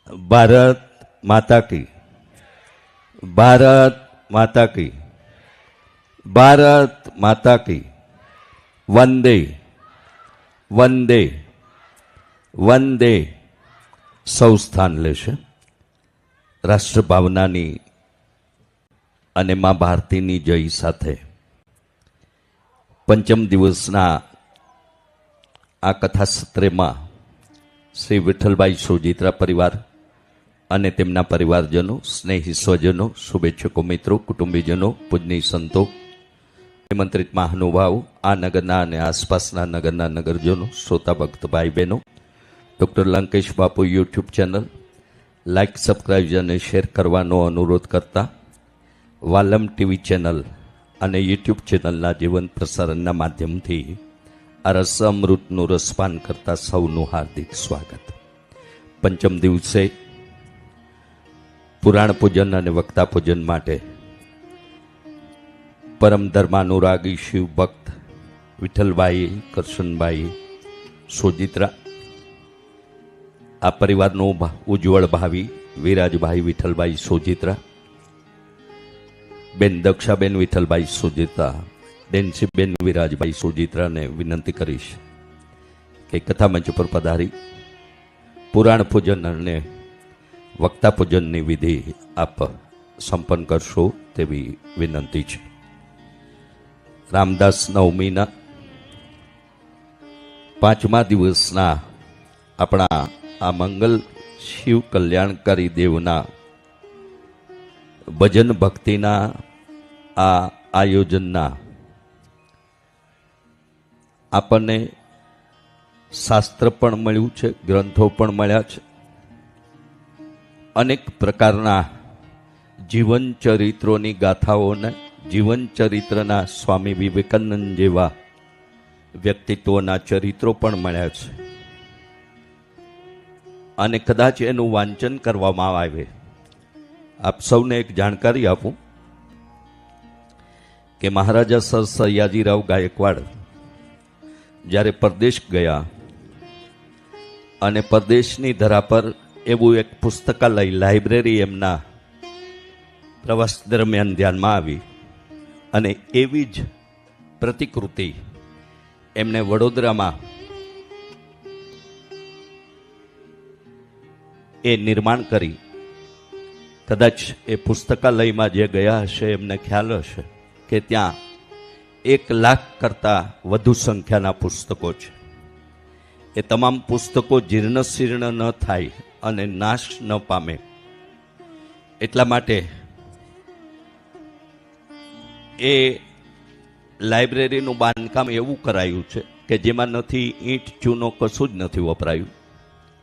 भारत माता की, भारत माता की, भारत माता की। वंदे वंदे वंदे। सौ स्थान लेशे। राष्ट्रभावनानी अने मां भारतीनी जय साथे पंचम दिवसना आ कथा सत्रेमां श्री विठ्ठलभाई सोजित्रा परिवार अने तेमना परिवारजनों, स्नेही स्वजनों, शुभेच्छको मित्रों, कुटुंबीजनों, पूजनीय संतो, निमंत्रित महानुभावों, आ नगरना अने आसपासना नगरना नगरजनों, श्रोता भक्त भाई बहनों, डॉक्टर लंकेश बापू यूट्यूब चैनल लाइक, सब्सक्राइब अने शेर करवानो अनुरोध करता वालम टीवी चैनल अने यूट्यूब चैनलना जीवन प्रसारणना माध्यमथी आ रस अमृतनुं रसपान करता सौनुं हार्दिक स्वागत। पंचम दिवसे पुराण पूजन अने वक्ता पूजन माटे परम धर्मानुरागी शिव भक्त विठ्ठलभाई करशनभाई सोजित्रा आ परिवारनो उज्जवल भावी विराजभाई विठ्ठलभाई सोजित्रा, बेन दक्षाबेन विठ्ठलभाई सोजित्रा, डेन्सीबेन विराजभाई सोजित्रा ने विनंती करीश के कथा मंच पर पधारी पुराण पूजन अने वक्ता पूजन की विधि आप संपन्न करशो तेवी विनंती छे। रामदास नवमीना पांचमा दिवसना अपना आ मंगल शिव कल्याणकारी देवना भजन भक्तिना आ आयोजनना आपने शास्त्र पण मळ्युं छे, ग्रंथो पण मळ्या छे, अनेक प्रकारना जीवन चरित्रोनी गाथाओने जीवन चरित्रना स्वामी विवेकानंद जेवा व्यक्तित्वना चरित्रो पण मळ्या छे अने कदाच एनुं वांचन करवामां आवे। आप सौने एक जानकारी आपूं के महाराजा सर सयाजीराव गायकवाड़ ज्यारे परदेश गया अने परदेशनी धरा पर एवं एक पुस्तकालय लाइब्रेरी एमना प्रवास दरमियान ध्यानमां आवी अने एवी ज प्रतिकृति एमने वडोदरामां ए निर्माण करी। कदाच ए पुस्तकालयमां जे गया हशे एमने ख्याल हशे के त्यां 1 लाख करता वधु संख्याना पुस्तको छे। ए तमाम पुस्तको जीर्ण शीर्ण न थाय अने नाश न पामे एटला माटे ए लाइब्रेरीनुं बांधकाम एवुं करायुं छे के जेमां नथी ईंट चूनो कशुं ज नथी वपरायुं,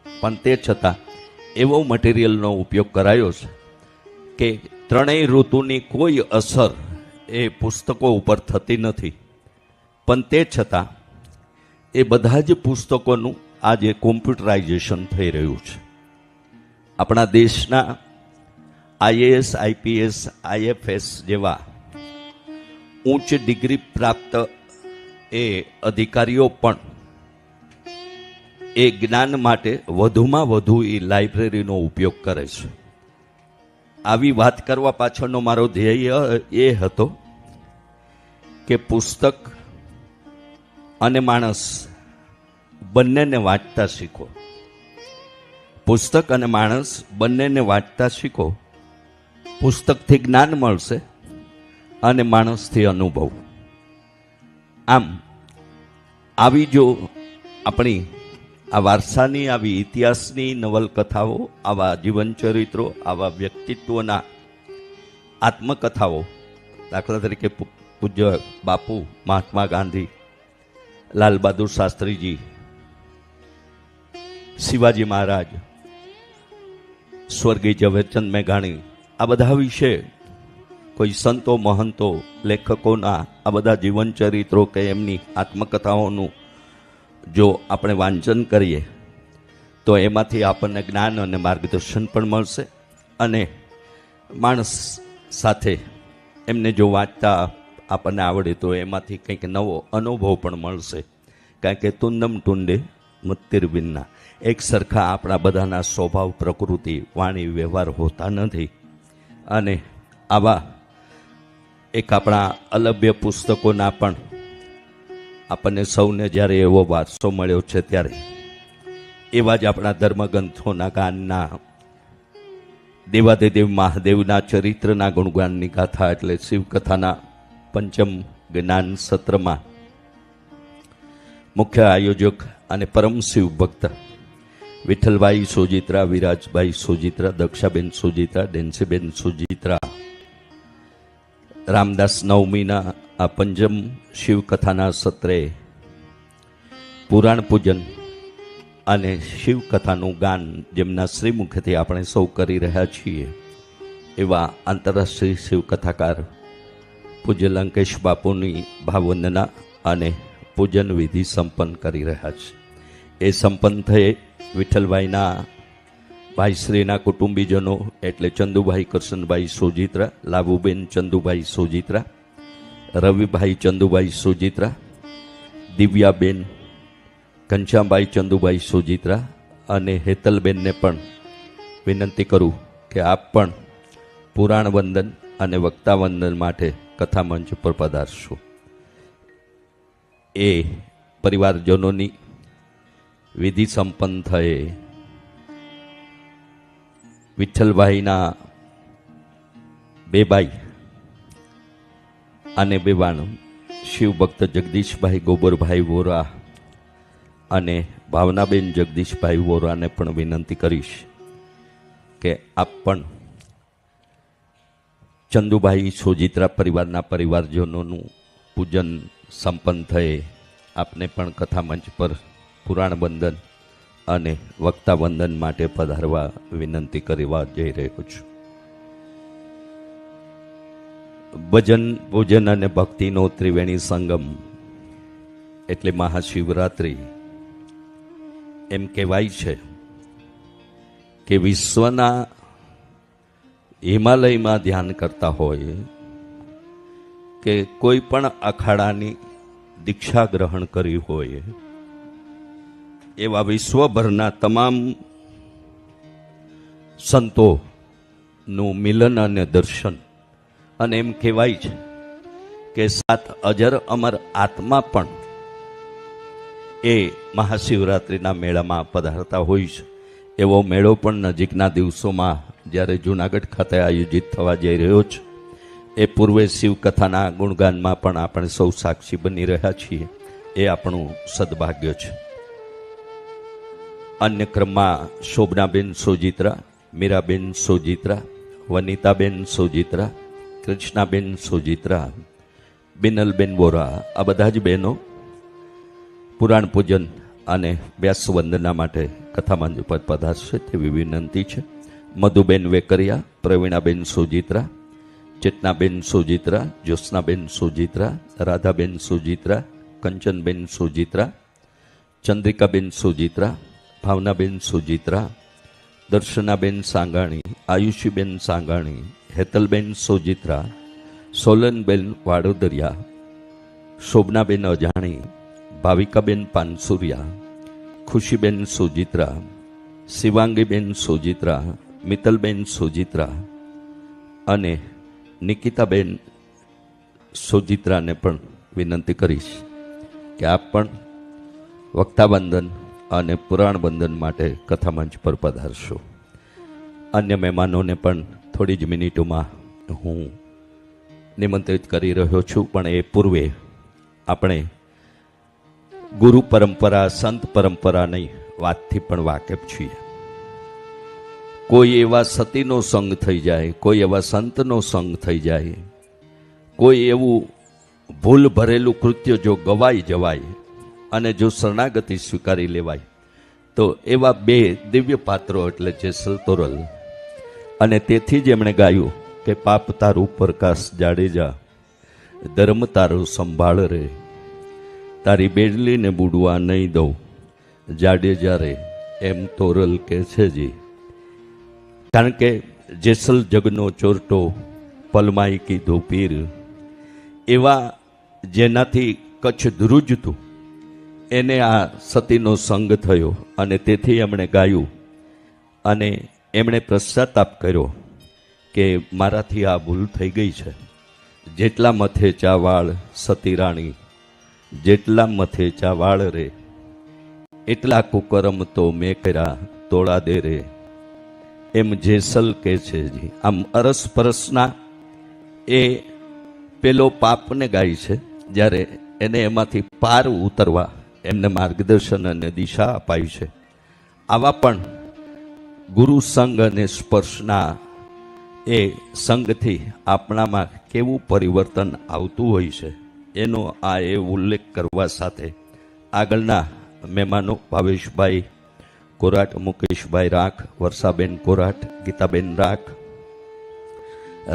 पण ते छतां एवो मटीरियलनो उपयोग करायो छे के त्रणेय ऋतुनी कोई असर ए पुस्तको उपर थती नथी, पण ते छतां ए बधा ज पुस्तकोनुं आजे कॉम्प्युटराइजेशन थई रह्युं छे। अपना देशना आईएएस, आईपीएस, आईएफएस जेवा उच्च डिग्री प्राप्त ए अधिकारीओ पण ए ज्ञान माटे वधुमां वधु ए लाइब्रेरीनो उपयोग करे छे। आवी वात करवा पाछळनो मारो ध्येय ए हतो के पुस्तक अने माणस बंनेने वांचता शीखो। पुस्तक अने माणस बंनेने वांचता शीखो। पुस्तकथी ज्ञान मळशे अने माणसथी अनुभव। आम आवी जो अपनी आ वारसानी, आवी इतिहासनी नवलकथाओ, आवा जीवन चरित्रो, आवा व्यक्तित्वना आत्मकथाओ, दाखला तरीके पूज्य बापू महात्मा गांधी, लाल बहादुर शास्त्री जी, शिवाजी महाराज, स्वर्गीय झवेरचंद मेघाणी, आ बधा विषय कोई संतो महंतो लेखकोना आ बधा जीवन चरित्रों के एमनी आत्मकथाओनुं जो आपणे वांचन करीए तो एमांथी आपणे ज्ञान अने मार्गदर्शन पण मळशे अने माणस साथे एमने जो वांचता आपणे आवडे तो एमांथी कंईक नवो अनुभव पण मळशे। कारण के तुंडम टुंडे મુત્તિરબિનના એક સરખા આપણા બધાના સ્વભાવ, પ્રકૃતિ, વાણી, વ્યવહાર હોતા નથી. અને આવા એક આપણા અલભ્ય પુસ્તકોના પણ આપણને સૌને જ્યારે એવો વારસો મળ્યો છે, ત્યારે એવા જ આપણા ધર્મગ્રંથોના ગાનના દેવાદેદેવ મહાદેવના ચરિત્રના ગુણગાનની ગાથા એટલે શિવકથાના પંચમ જ્ઞાન સત્રમાં મુખ્ય આયોજક અને પરમ શિવ ભક્ત વિઠ્ઠલભાઈ સોજિત્રા, વિરાજભાઈ સોજિત્રા, દક્ષાબેન સોજિત્રા, ડેન્સીબેન સોજિત્રા રામદાસ નવમીના આ પંચમ શિવકથાના સત્રે પુરાણ પૂજન અને શિવકથાનું ગાન જેમના શ્રીમુખથી આપણે સૌ કરી રહ્યા છીએ એવા આંતરરાષ્ટ્રીય શિવકથાકાર પૂજ્ય લંકેશ બાપુની ભાવવંદના અને પૂજન વિધિ સંપન્ન કરી રહ્યા છે. એ સંપન્ન થયે વિઠ્ઠલભાઈના ભાઈશ્રીના કુટુંબીજનો એટલે ચંદુભાઈ કરશનભાઈ સોજિત્રા, લાભુબેન ચંદુભાઈ સોજિત્રા, રવિભાઈ ચંદુભાઈ સોજિત્રા, દિવ્યાબેન ઘનશ્યામભાઈ ચંદુભાઈ સોજિત્રા અને હેતલબેનને પણ વિનંતી કરું કે આપ પણ પુરાણ વંદન અને વક્તા વંદન માટે કથા મંચ પર પધારશો. એ પરિવારજનોની વિધિ સંપન્ન થયે વિઠ્ઠલભાઈના બે ભાઈ અને બેવાણ શિવભક્ત જગદીશભાઈ ગોબરભાઈ વોરા અને ભાવનાબેન જગદીશભાઈ વોરાને પણ વિનંતી કરીશ કે આપ પણ ચંદુભાઈ સોજિત્રા પરિવારના પરિવારજનોનું પૂજન સંપન્ન થયે આપને પણ કથા મંચ પર પુરાણ વંદન અને વક્તા વંદન માટે પધારવા વિનંતી કરવા જઈ રહ્યો છું. ભજન, પૂજન અને ભક્તિનો ત્રિવેણી સંગમ એટલે મહાશિવરાત્રિ. એમ કહેવાય છે કે વિશ્વના હિમાલયમાં ધ્યાન કરતા હોય કે કોઈ પણ અખાડાની દીક્ષા ગ્રહણ કરી હોય એવા વિશ્વભરના તમામ સંતોનું મિલન અને દર્શન. અને એમ કહેવાય છે કે સાત અજર અમર આત્મા પણ એ મહાશિવરાત્રિના મેળામાં પધારતા હોય છે. એવો મેળો પણ નજીકના દિવસોમાં જ્યારે જૂનાગઢ ખાતે આયોજિત થવા જઈ રહ્યો છે, એ પૂર્વે શિવકથાના ગુણગાનમાં પણ આપણે સૌ સાક્ષી બની રહ્યા છીએ. એ આપણું સદભાગ્ય છે. અન્ય ક્રમમાં શોભનાબેન સોજિત્રા, મીરાબેન સોજિત્રા, વનિતાબેન સોજિત્રા, કૃષ્ણાબેન સોજિત્રા, બિનલબેન વોરા આ બધા જ બહેનો પુરાણ પૂજન અને વ્યાસ વંદના માટે કથા મંચ પર પધારશે તેવી વિનંતી છે. મધુબેન વેકરિયા, પ્રવીણાબેન સોજિત્રા, ચેતનાબેન સોજિત્રા, જ્યોત્સનાબેન સોજિત્રા, રાધાબેન સોજિત્રા, કંચનબેન સોજિત્રા, ચંદ્રિકાબેન સોજિત્રા, ભાવનાબેન સોજિત્રા, દર્શનાબેન સાંગાણી, આયુષીબેન સાંગાણી, હેતલબેન સોજિત્રા, સોલનબેન વાડોદરિયા, શોભનાબેન અજાણી, ભાવિકાબેન પાનસુરિયા, ખુશીબેન સોજિત્રા, શિવાંગીબેન સોજિત્રા, મિત્તલબેન સોજિત્રા અને નિકિતાબેન સોજિત્રાને પણ વિનંતી કરીશ કે આપ પણ વક્તા વંદન અને પુરાણ વંદન માટે કથા મંચ પર પધારશો. અન્ય મહેમાનોને પણ થોડી જ મિનિટોમાં હું નિમંત્રિત કરી રહ્યો છું, પણ એ પૂર્વે આપણે ગુરુ પરંપરા, સંત પરંપરાની વાતથી પણ વાકેફ છીએ. કોઈ એવા સતીનો સંગ થઈ જાય, કોઈ એવા સંતનો સંગ થઈ જાય, કોઈ એવું ભૂલ ભરેલું કૃત્ય જો ગવાઈ જવાય અને જો શરણાગતિ સ્વીકારી લેવાય, તો એવા બે દિવ્ય પાત્રો એટલે જેસલ તોરલ. અને તેથી જ એમણે ગાયું કે પાપ તારું પ્રકાશ જાડેજા, ધર્મ તારો સંભાળ રે, તારી બેડલીને બુડવા નહીં દઉં જાડેજા રે, એમ તોરલ કે છે જી. કારણ કે જેસલ જગનો ચોરટો પલમાઈ કીધો પીર, એવા જેનાથી કચ્છ ધ્રુજતું એને આ સતીનો સંગ થયો અને તેથી એમણે ગાયું અને એમણે પશ્ચાતાપ કર્યો કે મારાથી આ ભૂલ થઈ ગઈ છે. જેટલા મથે ચાવાળ સતી રાણી, જેટલા મથે ચાવાળ રે, એટલા કુકરમ તો મેં કર્યા તોળા દે રે. એમ જેસલ કે છે જી. આમ અરસપરસના એ પેલો પાપને ગાય છે, જ્યારે એને એમાંથી પાર ઉતરવા એમને માર્ગદર્શન અને દિશા અપાઈ છે. આવા પણ ગુરુ સંગ અને સ્પર્શના એ સંગથી આપણામાં કેવું પરિવર્તન આવતું હોય છે એનો આ એ ઉલ્લેખ કરવા સાથે આગળના મહેમાનો ભાવેશભાઈ કોરાટ, મુકેશભાઈ રાખ, વર્ષાબેન કોરાટ, ગીતાબેન રાખ,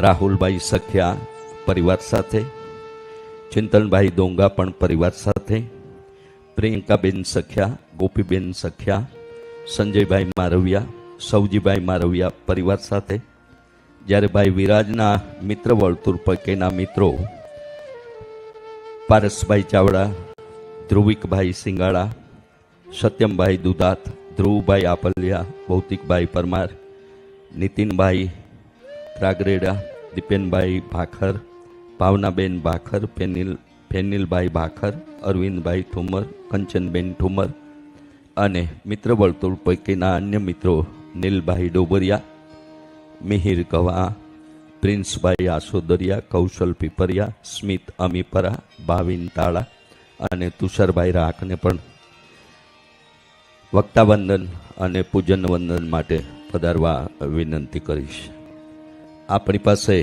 રાહુલભાઈ સખિયા પરિવાર સાથે, ચિંતનભાઈ દોંગા પણ પરિવાર સાથે, પ્રિયંકાબેન સખિયા, ગોપીબેન સખિયા, સંજયભાઈ મારવિયા, સૌજીભાઈ મારવિયા પરિવાર સાથે. જ્યારે ભાઈ વિરાજના મિત્ર વર્તુળ પૈકીના મિત્રો પારસભાઈ ચાવડા, ધ્રુવિકભાઈ સિંગાળા, સત્યમભાઈ દુધાત, ધ્રુવભાઈ આપલિયા, ભૌતિકભાઈ પરમાર, નીતિનભાઈ ત્રાગરેડા, દીપેનભાઈ ભાખર, ભાવનાબેન ભાખર, ફેનિલભાઈ ભાખર, અરવિંદભાઈ ઠુમર, કંચનબેન ઠુમર અને મિત્ર વર્તુળ પૈકીના અન્ય મિત્રો નીલભાઈ ડોબરિયા, મિહિર કવા, પ્રિન્સભાઈ આસોદરિયા, કૌશલ પીપરિયા, સ્મિત અમીપરા, ભાવિન તાળા અને તુષારભાઈ રાખને પણ વક્તા વંદન અને પૂજન વંદન માટે પધારવા વિનંતી કરીશ. આપણી પાસે